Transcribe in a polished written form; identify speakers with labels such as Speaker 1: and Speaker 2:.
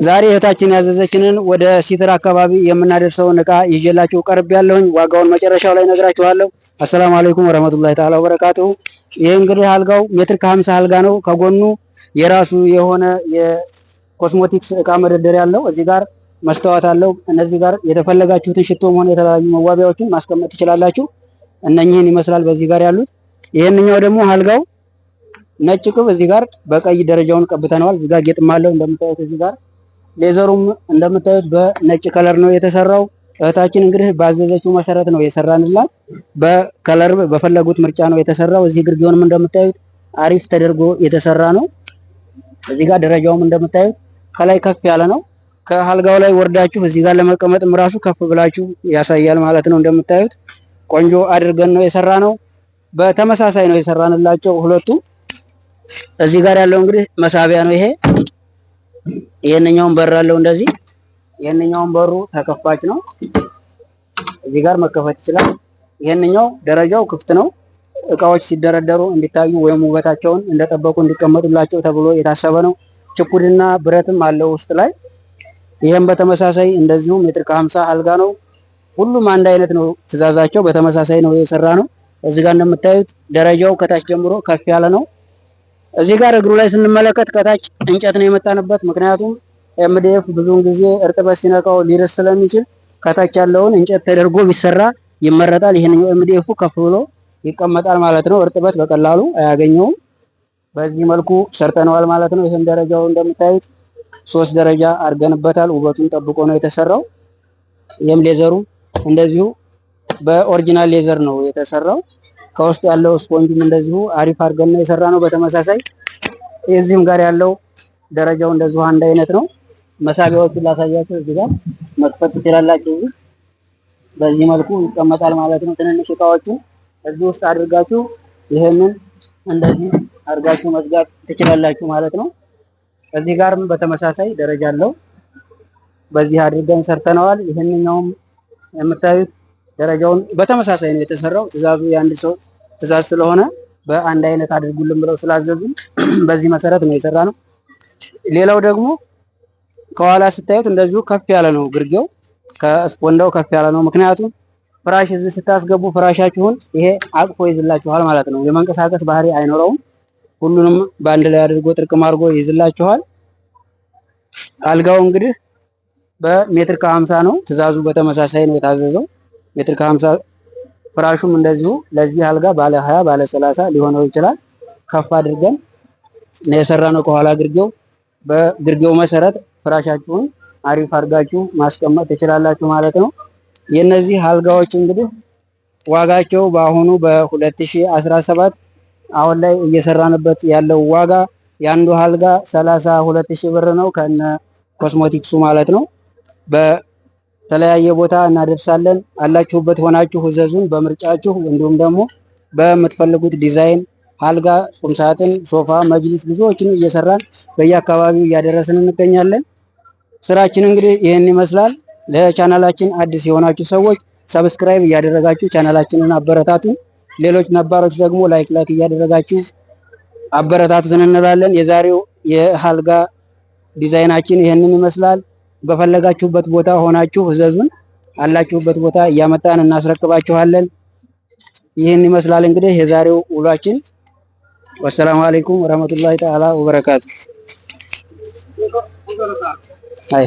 Speaker 1: ዛሬ እህታችን ያዘዘችንን ወደ ሲትር አካባቢ የምናደርሰውን እቃ ይዤላችሁ ቀርብ ያለሁኝ። ዋጋውን መጨረሻው ላይ ነግራችኋለሁ። አሰላሙ አለይኩም ወረህመቱላሂ ተዓላ ወበረካቱሁ። ይህ እንግዲህ አልጋው ሜትር ከ50 አልጋ ነው። ከጎኑ የራሱ የሆነ የኮስሞቲክስ እቃ መደርደሪያ አለው። እዚህ ጋር መስተዋት አለው። እነዚህ ጋር የተፈለጋችሁትን ሽቶም ሆነ የተለያዩ መዋቢያዎችን ማስቀመጥ ትችላላችሁ። እነኚህን ይመስላል በዚህ ጋር ያሉት። ይህንኛው ደግሞ አልጋው ነጭ ቅብ እዚህ ጋር በቀይ ደረጃውን ቀብተነዋል። እዚህ ጋር ጌጥም አለው እንደምታዩት። እዚህ ጋር ሌዘሩም እንደምታዩት በነጭ ከለር ነው የተሰራው። እህታችን እንግዲህ ባዘዘችው መሰረት ነው የሰራንላት። በከለር በፈለጉት ምርጫ ነው የተሰራው። እዚህ ግርጌውንም እንደምታዩት አሪፍ ተደርጎ የተሰራ ነው። እዚህ ጋር ደረጃውም እንደምታዩት ከላይ ከፍ ያለ ነው። ከአልጋው ላይ ወርዳችሁ እዚህ ጋር ለመቀመጥም ራሱ ከፍ ብላችሁ ያሳያል ማለት ነው። እንደምታዩት ቆንጆ አድርገን ነው የሰራ ነው። በተመሳሳይ ነው የሰራንላቸው ሁለቱ። እዚህ ጋር ያለው እንግዲህ መሳቢያ ነው ይሄ። ይሄንኛውን በር አለው እንደዚህ። ይሄንኛውን በሩ ተከፋች ነው። እዚህ ጋር መከፈት ይችላል። ይሄንኛው ደረጃው ክፍት ነው። እቃዎች ሲደረደሩ እንዲታዩ ወይም ውበታቸውን እንደጠበቁ እንዲቀመጡላቸው ተብሎ የታሰበ ነው። ችፑድና ብረትም አለው ውስጥ ላይ። ይሄም በተመሳሳይ እንደዚሁ ሜትር ከ50 አልጋ ነው። ሁሉም አንድ አይነት ነው ትእዛዛቸው። በተመሳሳይ ነው የሰራ ነው። እዚህ ጋር እንደምታዩት ደረጃው ከታች ጀምሮ ከፍ ያለ ነው። እዚህ ጋር እግሩ ላይ ስንመለከት ከታች እንጨት ነው የመጣንበት። ምክንያቱም ኤምዲኤፍ ብዙውን ጊዜ እርጥበት ሲነካው ሊርስ ስለሚችል ከታች ያለውን እንጨት ተደርጎ ቢሰራ ይመረጣል። ይሄንኛው ኤምዲኤፉ ከፍ ብሎ ይቀመጣል ማለት ነው። እርጥበት በቀላሉ አያገኘውም። በዚህ መልኩ ሰርተነዋል ማለት ነው። ይሄን ደረጃው እንደምታዩት 3 ደረጃ አድርገንበታል። ውበቱን ጠብቆ ነው የተሰራው። ይሄም ሌዘሩ እንደዚሁ በኦሪጂናል ሌዘር ነው የተሰራው። ከውስጥ ያለው ስፖንጅም እንደዚሁ አሪፍ አድርገን ነው የሰራነው። በተመሳሳይ እዚህም ጋር ያለው ደረጃው እንደዚሁ አንድ አይነት ነው። መሳቢያዎቹን ላሳያችሁ። እዚህ ጋር መክፈት ትችላላችሁ። በዚህ መልኩ ይቀመጣል ማለት ነው። ትንንሽ እቃዎችን እዚህ ውስጥ አድርጋችሁ ይሄንን እንደዚህ አድርጋችሁ መዝጋት ትችላላችሁ ማለት ነው። እዚህ ጋርም በተመሳሳይ ደረጃ አለው። በዚህ አድርገን ሰርተነዋል። ይሄንኛውም የምታዩት ደረጃውን በተመሳሳይ ነው የተሰራው። ትእዛዙ የአንድ ሰው ትእዛዝ ስለሆነ በአንድ አይነት አድርጉልን ብለው ስላዘዙን በዚህ መሰረት ነው የሰራነው። ሌላው ደግሞ ከኋላ ስታዩት እንደዚሁ ከፍ ያለ ነው። ግርጌው ከስፖንዳው ከፍ ያለ ነው። ምክንያቱም ፍራሽ እዚህ ስታስገቡ ፍራሻችሁን ይሄ አቅፎ ይዝላችኋል ማለት ነው። የመንቀሳቀስ ባህሪ አይኖረውም። ሁሉንም በአንድ ላይ አድርጎ ጥርቅም አድርጎ ይዝላችኋል። አልጋው እንግዲህ በሜትር ከ50 ነው። ትእዛዙ በተመሳሳይ ነው የታዘዘው ሜትር ከ50። ፍራሹም እንደዚሁ ለዚህ አልጋ ባለ 20 ባለ 30 ሊሆነው ይችላል። ከፍ አድርገን ነው የሰራነው። ከኋላ ግርጌው በግርጌው መሰረት ፍራሻችሁን አሪፍ አድርጋችሁ ማስቀመጥ ትችላላችሁ ማለት ነው። የነዚህ አልጋዎች እንግዲህ ዋጋቸው በአሁኑ በ2017 አሁን ላይ እየሰራንበት ያለው ዋጋ የአንዱ አልጋ 32,000 ብር ነው ከነ ኮስሞቲክሱ ማለት ነው። በተለያየ ቦታ እናደርሳለን። አላችሁበት ሆናችሁ እዘዙን በምርጫችሁ። እንዲሁም ደግሞ በምትፈልጉት ዲዛይን አልጋ፣ ቁምሳጥን፣ ሶፋ፣ መጅሊስ ብዙዎችን እየሰራን በየአካባቢው እያደረስን እንገኛለን። ስራችን እንግዲህ ይህን ይመስላል። ለቻናላችን አዲስ የሆናችሁ ሰዎች ሰብስክራይብ እያደረጋችሁ ቻናላችንን አበረታቱ። ሌሎች ነባሮች ደግሞ ላይክ እያደረጋችሁ አበረታቱን እንላለን። የዛሬው የአልጋ ዲዛይናችን ይህንን ይመስላል። በፈለጋችሁበት ቦታ ሆናችሁ እዘዙን። አላችሁበት ቦታ እያመጣን እናስረክባችኋለን። ይህን ይመስላል እንግዲህ የዛሬው ውሏችን። ወሰላሙ አለይኩም ወራህመቱላሂ ተዓላ ወበረካቱ። አይ